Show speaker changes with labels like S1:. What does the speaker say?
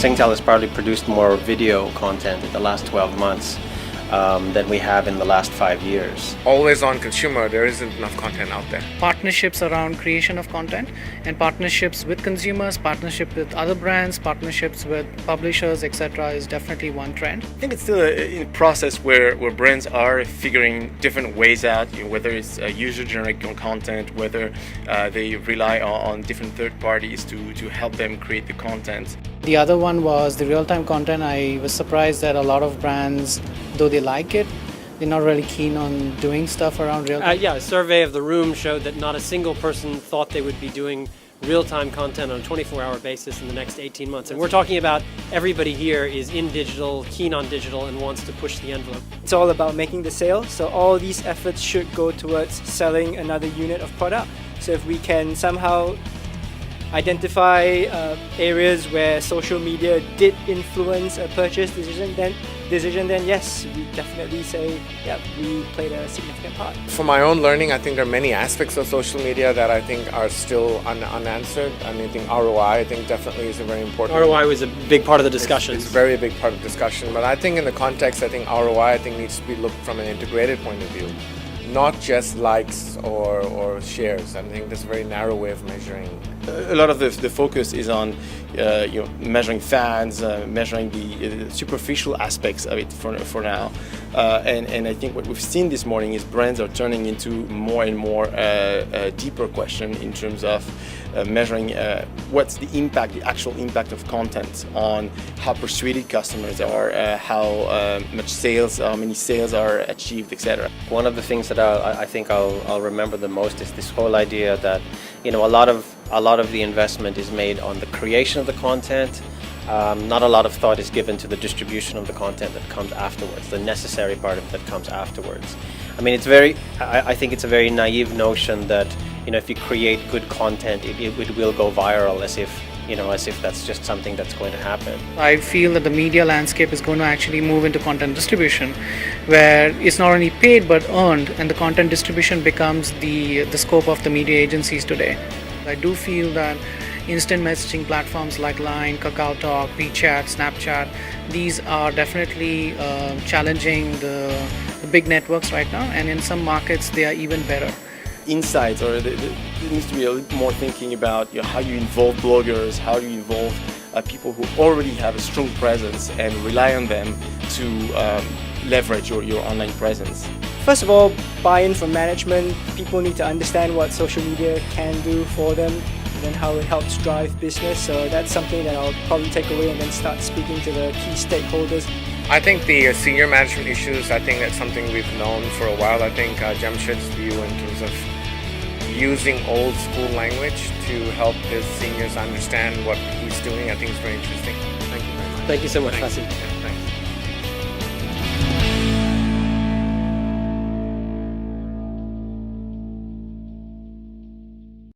S1: Singtel has probably produced more video content in the last 12 months than we have in the last 5 years.
S2: Always on consumer, there isn't enough content out there.
S3: Partnerships around creation of content and partnerships with consumers, partnership with other brands, partnerships with publishers, etc. is definitely one trend.
S4: I think it's still a process where brands are figuring different ways out, whether it's user-generated content, whether they rely on different third parties to help them create the content.
S3: The other one was the real-time content. I was surprised that a lot of brands, though they like it, they're not really keen on doing stuff around real-time.
S5: A survey of the room showed that not a single person thought they would be doing real-time content on a 24-hour basis in the next 18 months. And we're talking about everybody here is in digital, keen on digital, and wants to push the envelope.
S6: It's all about making the sale, so all these efforts should go towards selling another unit of product. So if we can somehow identify areas where social media did influence a purchase decision, then yes, we definitely say, yeah, we played a significant part.
S2: For my own learning, I think there are many aspects of social media that I think are still unanswered. I mean, I think ROI, I think definitely is a very important.
S5: ROI was a big part of the discussion.
S2: It's a very big part of the discussion, but I think in the context, I think ROI, I think needs to be looked from an integrated point of view, not just likes or shares. I think that's a very narrow way of measuring.
S4: A lot of the focus is on measuring fans, measuring the superficial aspects of it for now. And I think what we've seen this morning is brands are turning into more and more a deeper question in terms of measuring what's the impact, the actual impact of content on how persuaded customers are, how much sales, how many sales are achieved, etc.
S1: One of the things that I think I'll remember the most is this whole idea that a lot of the investment is made on the creation of the content. Not a lot of thought is given to the distribution of the content that comes afterwards, the necessary part of it that comes afterwards. I mean, I think it's a very naive notion that if you create good content, it will go viral as if that's just something that's going to happen.
S3: I feel that the media landscape is going to actually move into content distribution, where it's not only paid but earned, and the content distribution becomes the scope of the media agencies today. I do feel that instant messaging platforms like Line, KakaoTalk, WeChat, Snapchat, these are definitely challenging the big networks right now, and in some markets they are even better.
S4: Insights, or there needs to be a little more thinking about how you involve bloggers, how you involve people who already have a strong presence and rely on them to leverage your online presence.
S6: First of all, buy-in from management. People need to understand what social media can do for them and how it helps drive business. So that's something that I'll probably take away and then start speaking to the key stakeholders.
S2: I think the senior management issues, I think that's something we've known for a while. I think Jamshed's view in terms of using old school language to help his seniors understand what he's doing, I think is very interesting. Thank you very much.
S5: Thank you so much,
S2: Thanks.
S5: Fasil.